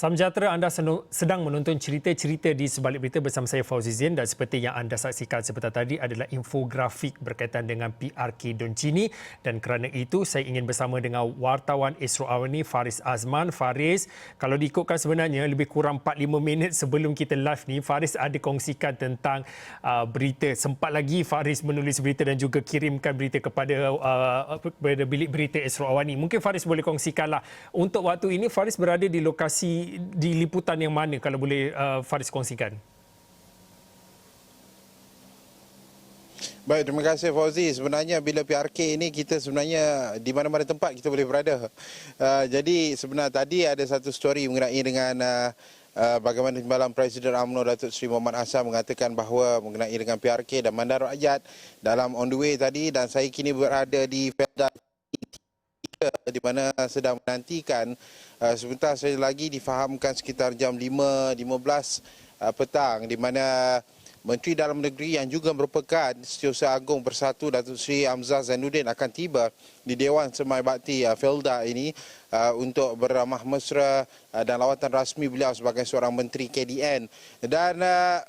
Salam sejahtera, anda sedang menonton cerita-cerita di sebalik berita bersama saya Fauzi Zain, dan seperti yang anda saksikan sebentar tadi adalah infografik berkaitan dengan PRK Don Cini, dan kerana itu saya ingin bersama dengan wartawan Esro Awani Faris Azman. Faris, kalau diikutkan sebenarnya lebih kurang 4-5 minit sebelum kita live ni, Faris ada kongsikan tentang berita. Sempat lagi Faris menulis berita dan juga kirimkan berita kepada bilik berita Esro Awani. Mungkin Faris boleh kongsikanlah untuk waktu ini Faris berada di lokasi di liputan yang mana, kalau boleh Faris kongsikan. Baik, terima kasih Fauzi. Sebenarnya bila PRK ini kita sebenarnya di mana-mana tempat kita boleh berada. Jadi sebenarnya tadi ada satu story mengenai dengan bagaimana Timbalan Presiden UMNO Datuk Seri Mohamad Hassan mengatakan bahawa mengenai dengan PRK dan Bandar Rakyat dalam on the way tadi, dan saya kini berada di Fedah di mana sedang menantikan sebentar saja lagi difahamkan sekitar jam 5.15 petang, di mana Menteri Dalam Negeri yang juga merupakan Setiausaha Agung Bersatu Datuk Seri Hamzah Zainuddin akan tiba di Dewan Semai Bakti Felda ini untuk beramah mesra dan lawatan rasmi beliau sebagai seorang Menteri KDN. Dan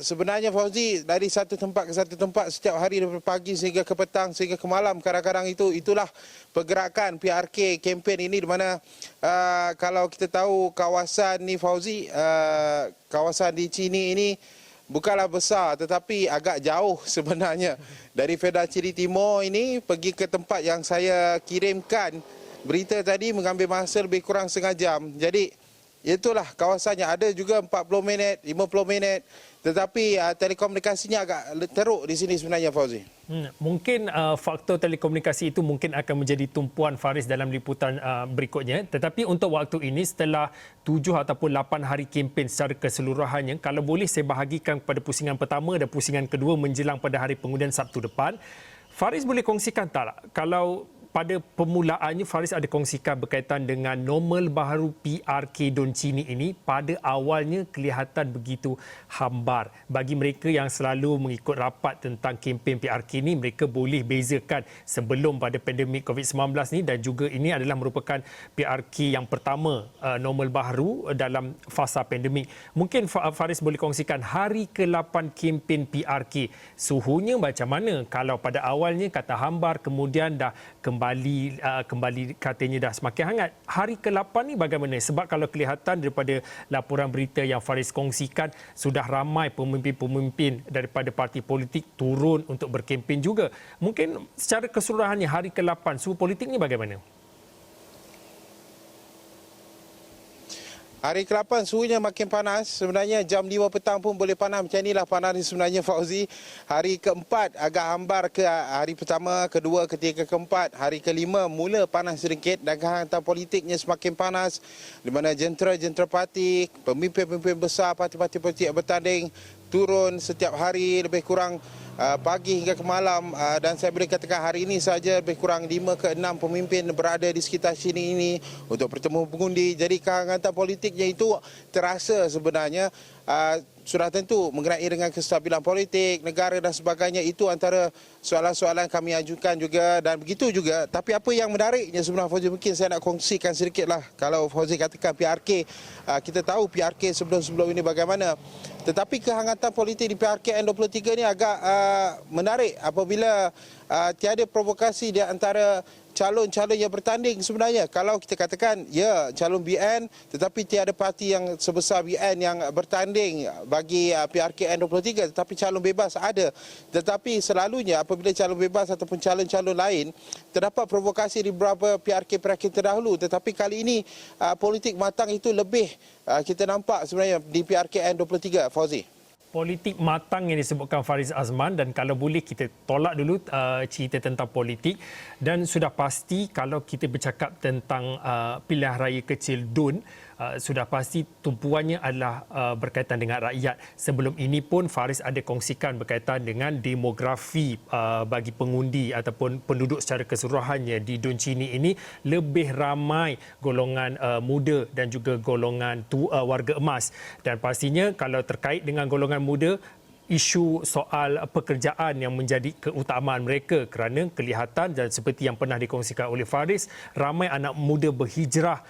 sebenarnya Fauzi, dari satu tempat ke satu tempat setiap hari dari pagi sehingga ke petang sehingga ke malam, kadang-kadang itulah pergerakan PRK kempen ini, di mana kalau kita tahu kawasan ni Fauzi, kawasan di Cini ini bukanlah besar tetapi agak jauh sebenarnya. Dari Fedah Ciri Timur ini pergi ke tempat yang saya kirimkan berita tadi mengambil masa lebih kurang setengah jam. Jadi itulah kawasannya, ada juga 40 minit, 50 minit, tetapi telekomunikasinya agak teruk di sini sebenarnya Fauzi. Mungkin faktor telekomunikasi itu mungkin akan menjadi tumpuan Faris dalam liputan berikutnya. Tetapi untuk waktu ini, setelah 7 ataupun 8 hari kempen secara keseluruhannya, kalau boleh saya bahagikan pada pusingan pertama dan pusingan kedua menjelang pada hari pengundian Sabtu depan. Faris boleh kongsikan tak, kalau pada permulaannya Faris ada kongsikan berkaitan dengan normal baharu PRK Don Cini ini pada awalnya kelihatan begitu hambar. Bagi mereka yang selalu mengikut rapat tentang kempen PRK ini, mereka boleh bezakan sebelum pada pandemik COVID-19 ni, dan juga ini adalah merupakan PRK yang pertama normal baharu dalam fasa pandemik. Mungkin Faris boleh kongsikan hari ke-8 kempen PRK, suhunya macam mana? Kalau pada awalnya kata hambar, kemudian dah kembali katanya dah semakin hangat. Hari ke-8 ni bagaimana? Sebab kalau kelihatan daripada laporan berita yang Faris kongsikan, sudah ramai pemimpin-pemimpin daripada parti politik turun untuk berkempen juga. Mungkin secara keseluruhannya hari ke-8 suhu politik ni bagaimana? Hari ke-8 suhunya makin panas. Sebenarnya jam 5 petang pun boleh panas. Macam inilah panas sebenarnya Fauzi. Hari ke-4 agak hambar ke hari pertama, kedua, ketiga, ke-4. Hari ke-5 mula panas sedikit dan hantar politiknya semakin panas. Di mana jentera-jentera parti, pemimpin-pemimpin besar parti-parti politik yang bertanding turun setiap hari lebih kurang pagi hingga ke malam, dan saya boleh katakan hari ini saja lebih kurang 5 ke 6 pemimpin berada di sekitar sini ini untuk bertemu pengundi. Jadi kehangatan politiknya itu terasa sebenarnya. Sudah tentu mengenai dengan kestabilan politik negara dan sebagainya, itu antara soalan-soalan kami ajukan juga, dan begitu juga. Tapi apa yang menariknya sebenarnya Fauzi, mungkin saya nak kongsikan sedikitlah. Kalau Fauzi katakan PRK, kita tahu PRK sebelum-sebelum ini bagaimana, tetapi kehangatan politik di PRK N23 ini agak menarik apabila tiada provokasi di antara calon-calon yang bertanding sebenarnya. Kalau kita katakan, ya, calon BN, tetapi tiada parti yang sebesar BN yang bertanding bagi PRK N23, tetapi calon bebas ada. Tetapi selalunya apabila calon bebas ataupun calon-calon lain, terdapat provokasi di beberapa PRK terdahulu. Tetapi kali ini politik matang itu lebih kita nampak sebenarnya di PRK N23, Fauzi. Politik matang yang disebutkan Faris Azman, dan kalau boleh kita tolak dulu cerita tentang politik, dan sudah pasti kalau kita bercakap tentang pilihan raya kecil DUN, sudah pasti tumpuannya adalah berkaitan dengan rakyat. Sebelum ini pun Faris ada kongsikan berkaitan dengan demografi bagi pengundi ataupun penduduk secara keseluruhannya di Don Cini ini lebih ramai golongan muda dan juga golongan warga emas. Dan pastinya kalau terkait dengan golongan muda, isu soal pekerjaan yang menjadi keutamaan mereka kerana kelihatan dan seperti yang pernah dikongsikan oleh Faris, ramai anak muda berhijrah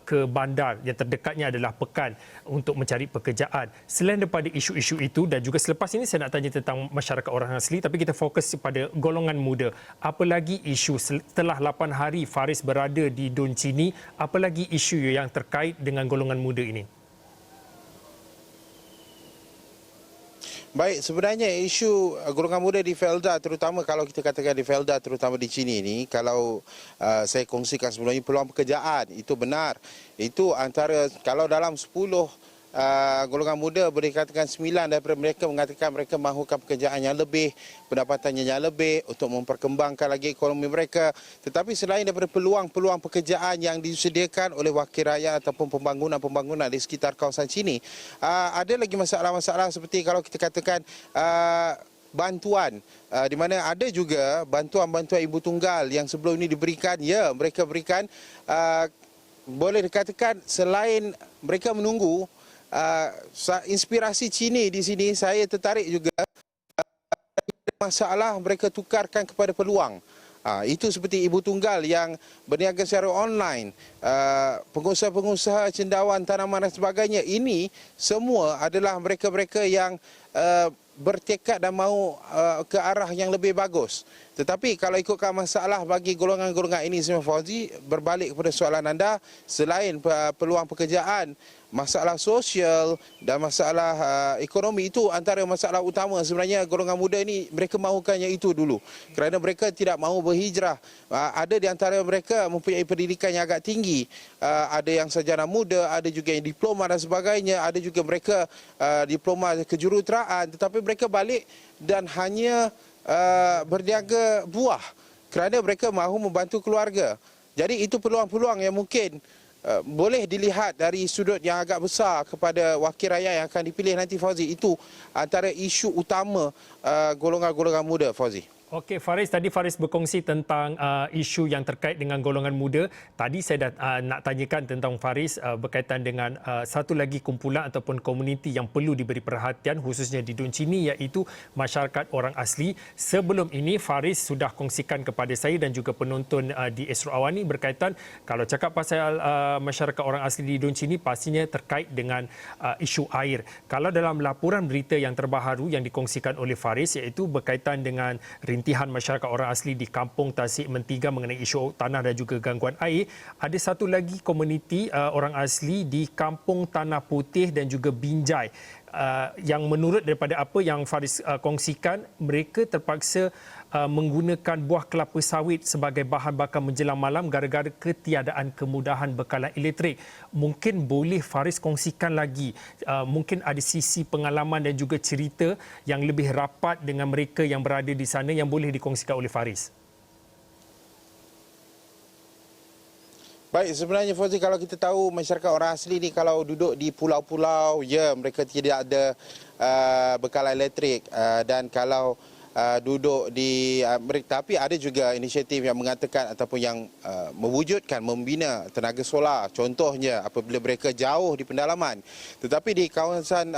ke bandar yang terdekatnya adalah Pekan untuk mencari pekerjaan. Selain daripada isu-isu itu dan juga selepas ini saya nak tanya tentang masyarakat orang asli, tapi kita fokus pada golongan muda. Apa lagi isu setelah 8 hari Faris berada di Dun Chini, apa lagi isu yang terkait dengan golongan muda ini? Baik, sebenarnya isu golongan muda di Felda, terutama kalau kita katakan di Felda, terutama di Chini ini, kalau saya kongsikan sebenarnya peluang pekerjaan, itu benar. Itu antara, kalau dalam 10 golongan muda, boleh katakan 9 daripada mereka mengatakan mereka mahukan pekerjaan yang lebih, pendapatannya yang lebih untuk memperkembangkan lagi ekonomi mereka. Tetapi selain daripada peluang-peluang pekerjaan yang disediakan oleh wakil rakyat ataupun pembangunan-pembangunan di sekitar kawasan sini, ada lagi masalah-masalah seperti kalau kita katakan bantuan, di mana ada juga bantuan-bantuan ibu tunggal yang sebelum ini diberikan, ya mereka berikan, boleh dikatakan selain mereka menunggu, inspirasi Cini di sini saya tertarik juga, masalah mereka tukarkan kepada peluang. Itu seperti ibu tunggal yang berniaga secara online, pengusaha-pengusaha cendawan tanaman dan sebagainya. Ini semua adalah mereka-mereka yang bertekad dan mahu ke arah yang lebih bagus. Tetapi kalau ikutkan masalah bagi golongan-golongan ini, Semua Fauzi, berbalik kepada soalan anda, selain peluang pekerjaan, masalah sosial dan masalah ekonomi, itu antara masalah utama sebenarnya golongan muda ini. Mereka mahukannya itu dulu kerana mereka tidak mahu berhijrah. Ada di antara mereka mempunyai pendidikan yang agak tinggi, ada yang sarjana muda, ada juga yang diploma dan sebagainya, ada juga mereka diploma kejuruteraan, tetapi mereka balik dan hanya berniaga buah kerana mereka mahu membantu keluarga. Jadi itu peluang-peluang yang mungkin boleh dilihat dari sudut yang agak besar kepada wakil rakyat yang akan dipilih nanti, Fauzi. Itu antara isu utama golongan-golongan muda, Fauzi. Okey, Faris, tadi Faris berkongsi tentang isu yang terkait dengan golongan muda. Tadi saya dah nak tanyakan tentang Faris berkaitan dengan satu lagi kumpulan ataupun komuniti yang perlu diberi perhatian khususnya di Dun Chini, iaitu masyarakat orang asli. Sebelum ini Faris sudah kongsikan kepada saya dan juga penonton di Esro Awani berkaitan, kalau cakap pasal masyarakat orang asli di Dun Chini, pastinya terkait dengan isu air. Kalau dalam laporan berita yang terbaru yang dikongsikan oleh Faris, iaitu berkaitan dengan rintihan masyarakat orang asli di Kampung Tasik Mentiga mengenai isu tanah dan juga gangguan air, ada satu lagi komuniti orang asli di Kampung Tanah Putih dan juga Binjai yang menurut daripada apa yang Faris kongsikan, mereka terpaksa menggunakan buah kelapa sawit sebagai bahan bakar menjelang malam gara-gara ketiadaan kemudahan bekalan elektrik. Mungkin boleh Faris kongsikan lagi, mungkin ada sisi pengalaman dan juga cerita yang lebih rapat dengan mereka yang berada di sana yang boleh dikongsikan oleh Faris. Baik, sebenarnya Fauzi, kalau kita tahu masyarakat orang asli ni kalau duduk di pulau-pulau, ya mereka tidak ada bekalan elektrik, dan kalau duduk di tapi ada juga inisiatif yang mengatakan ataupun yang mewujudkan membina tenaga solar, contohnya apabila mereka jauh di pendalaman. Tetapi di kawasan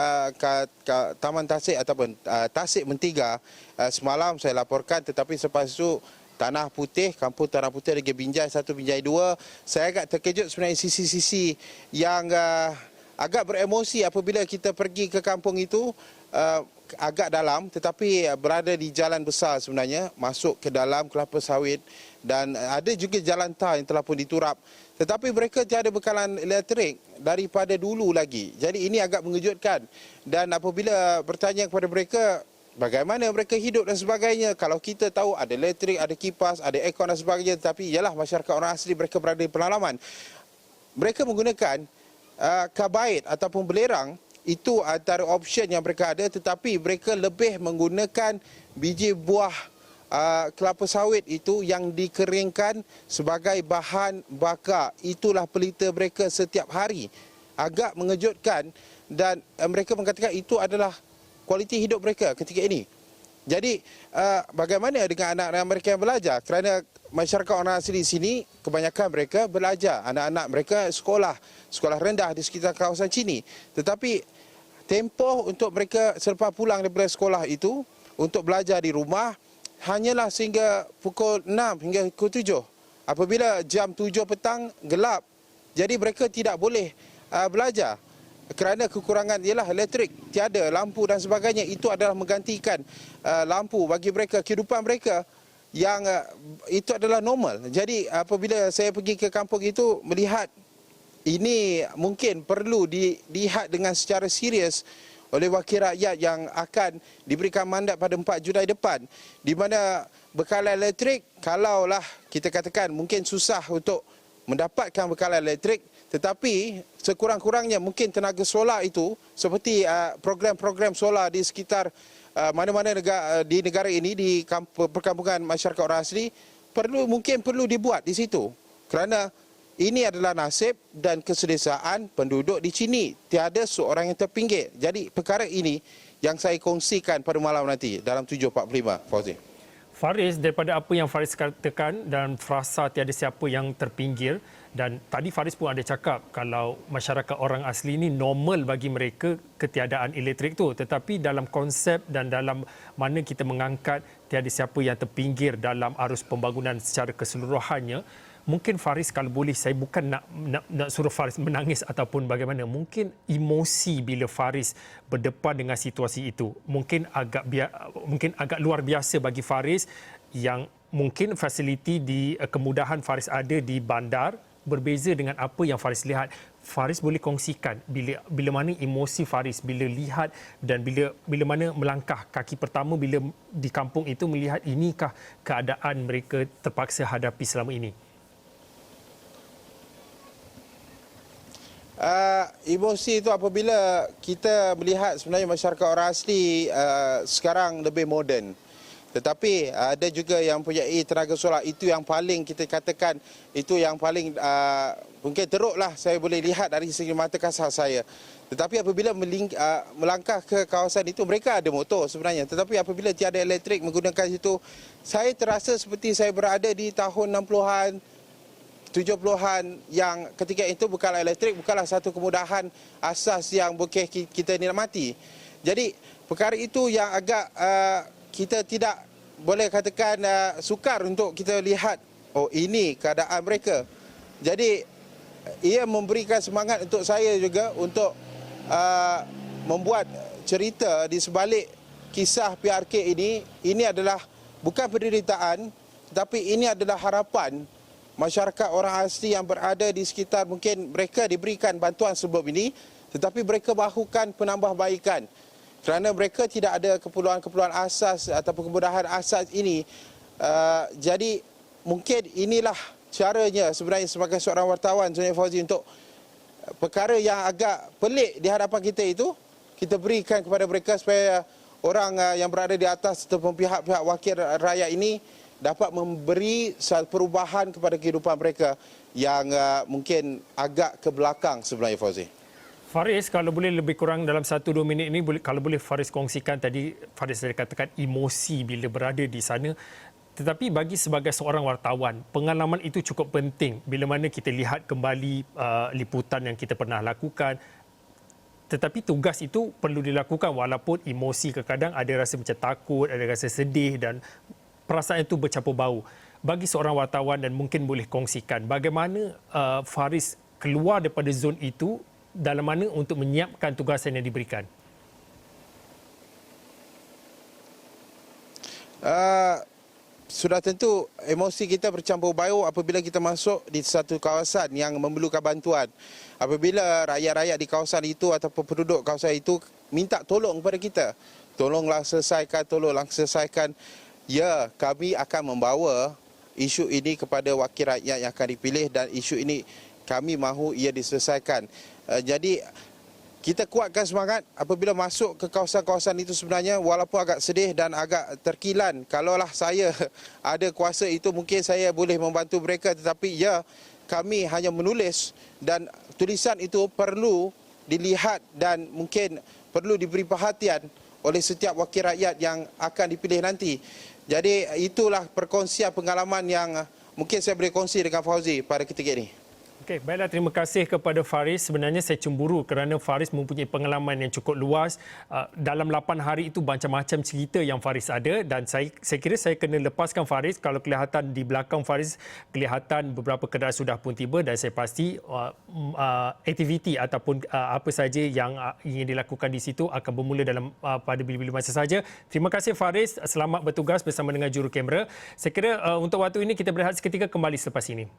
Taman Tasik ataupun Tasik Mentiga, semalam saya laporkan, tetapi selepas itu Tanah Putih, Kampung Tanah Putih, ada Binjai 1, Binjai 2. Saya agak terkejut sebenarnya sisi-sisi yang agak beremosi apabila kita pergi ke kampung itu, agak dalam tetapi berada di jalan besar sebenarnya, masuk ke dalam kelapa sawit, dan ada juga jalan tar yang telah pun diturap. Tetapi mereka tiada bekalan elektrik daripada dulu lagi. Jadi ini agak mengejutkan. Dan apabila bertanya kepada mereka, bagaimana mereka hidup dan sebagainya, kalau kita tahu ada elektrik, ada kipas, ada aircon dan sebagainya, tetapi ialah masyarakat orang asli, mereka berada di pedalaman. Mereka menggunakan kabait ataupun belerang, itu antara option yang mereka ada, tetapi mereka lebih menggunakan biji buah kelapa sawit itu yang dikeringkan sebagai bahan bakar. Itulah pelita mereka setiap hari. Agak mengejutkan, dan mereka mengatakan itu adalah kualiti hidup mereka ketika ini. Jadi bagaimana dengan anak-anak mereka yang belajar? Kerana masyarakat orang asli di sini, kebanyakan mereka belajar. Anak-anak mereka sekolah rendah di sekitar kawasan Chini. Tetapi tempoh untuk mereka selepas pulang daripada sekolah itu untuk belajar di rumah hanyalah sehingga pukul 6 hingga pukul 7. Apabila jam 7 petang gelap, jadi mereka tidak boleh belajar kerana kekurangan ialah elektrik, tiada lampu dan sebagainya. Itu adalah menggantikan lampu bagi mereka, kehidupan mereka yang itu adalah normal. Jadi apabila saya pergi ke kampung itu melihat ini mungkin perlu dilihat dengan secara serius oleh wakil rakyat yang akan diberikan mandat pada 4 Julai depan, di mana bekalan elektrik, kalaulah kita katakan mungkin susah untuk mendapatkan bekalan elektrik, tetapi sekurang-kurangnya mungkin tenaga solar itu seperti program-program solar di sekitar mana-mana di negara ini, di perkampungan masyarakat orang asli, mungkin perlu dibuat di situ. Kerana ini adalah nasib dan keselesaan penduduk di sini. Tiada seorang yang terpinggir. Jadi perkara ini yang saya kongsikan pada malam nanti dalam 7.45, Fauzi. Faris, daripada apa yang Faris katakan dan frasa tiada siapa yang terpinggir, dan tadi Faris pun ada cakap kalau masyarakat orang asli ini normal bagi mereka ketiadaan elektrik tu, tetapi dalam konsep dan dalam mana kita mengangkat tiada siapa yang terpinggir dalam arus pembangunan secara keseluruhannya, mungkin Faris kalau boleh, saya bukan nak suruh Faris menangis ataupun bagaimana, mungkin emosi bila Faris berdepan dengan situasi itu mungkin agak luar biasa bagi Faris, yang mungkin fasiliti di kemudahan Faris ada di bandar berbeza dengan apa yang Faris lihat. Faris boleh kongsikan bila mana emosi Faris bila lihat dan bila mana melangkah kaki pertama bila di kampung itu melihat inikah keadaan mereka terpaksa hadapi selama ini. Emosi itu apabila kita melihat sebenarnya masyarakat orang asli sekarang lebih moden. Tetapi ada juga yang mempunyai tenaga solar, itu yang paling kita katakan, itu yang paling mungkin teruklah saya boleh lihat dari segi mata kasar saya. Tetapi apabila melangkah ke kawasan itu, mereka ada motor sebenarnya. Tetapi apabila tiada elektrik menggunakan itu, saya terasa seperti saya berada di tahun 60-an, 70-an, yang ketika itu bekalan elektrik bukanlah satu kemudahan asas yang boleh kita nikmati. Jadi perkara itu yang agak kita tidak boleh katakan sukar untuk kita lihat, oh ini keadaan mereka. Jadi ia memberikan semangat untuk saya juga untuk membuat cerita di sebalik kisah PRK ini. Ini adalah bukan penderitaan, tetapi ini adalah harapan masyarakat orang asli yang berada di sekitar. Mungkin mereka diberikan bantuan sebelum ini, tetapi mereka mahukan penambahbaikan kerana mereka tidak ada keperluan-keperluan asas ataupun kemudahan asas ini. Jadi mungkin inilah caranya sebenarnya sebagai seorang wartawan, Zunia Fauzi, untuk perkara yang agak pelik di hadapan kita itu, kita berikan kepada mereka supaya orang yang berada di atas ataupun pihak-pihak wakil rakyat ini dapat memberi perubahan kepada kehidupan mereka yang mungkin agak ke belakang sebenarnya, Fauzi. Faris, kalau boleh lebih kurang dalam 1-2 minit ini, kalau boleh Faris kongsikan, tadi Faris saya katakan emosi bila berada di sana. Tetapi bagi sebagai seorang wartawan, pengalaman itu cukup penting bila mana kita lihat kembali liputan yang kita pernah lakukan. Tetapi tugas itu perlu dilakukan walaupun emosi kadang-kadang ada rasa macam takut, ada rasa sedih dan perasaan itu bercampur bau. Bagi seorang wartawan dan mungkin boleh kongsikan bagaimana Faris keluar daripada zon itu, dalam mana untuk menyiapkan tugasan yang diberikan? Sudah tentu emosi kita bercampur bau apabila kita masuk di satu kawasan yang memerlukan bantuan. Apabila rakyat-rakyat di kawasan itu ataupun penduduk kawasan itu minta tolong kepada kita, tolonglah selesaikan. Ya, kami akan membawa isu ini kepada wakil rakyat yang akan dipilih dan isu ini kami mahu ia diselesaikan. Jadi kita kuatkan semangat apabila masuk ke kawasan-kawasan itu sebenarnya, walaupun agak sedih dan agak terkilan. Kalaulah saya ada kuasa itu, mungkin saya boleh membantu mereka, tetapi ya, kami hanya menulis dan tulisan itu perlu dilihat dan mungkin perlu diberi perhatian oleh setiap wakil rakyat yang akan dipilih nanti. Jadi itulah perkongsian pengalaman yang mungkin saya boleh kongsi dengan Fauzi pada ketika ini. Okey, baiklah, terima kasih kepada Faris. Sebenarnya saya cemburu kerana Faris mempunyai pengalaman yang cukup luas. Dalam 8 hari itu macam-macam cerita yang Faris ada dan saya kira saya kena lepaskan Faris. Kalau kelihatan di belakang Faris, kelihatan beberapa kenderaan sudah pun tiba dan saya pasti aktiviti ataupun apa saja yang ingin dilakukan di situ akan bermula dalam pada bila-bila masa saja. Terima kasih Faris, selamat bertugas bersama dengan juru kamera. Saya kira untuk waktu ini kita berehat seketika, kembali selepas ini.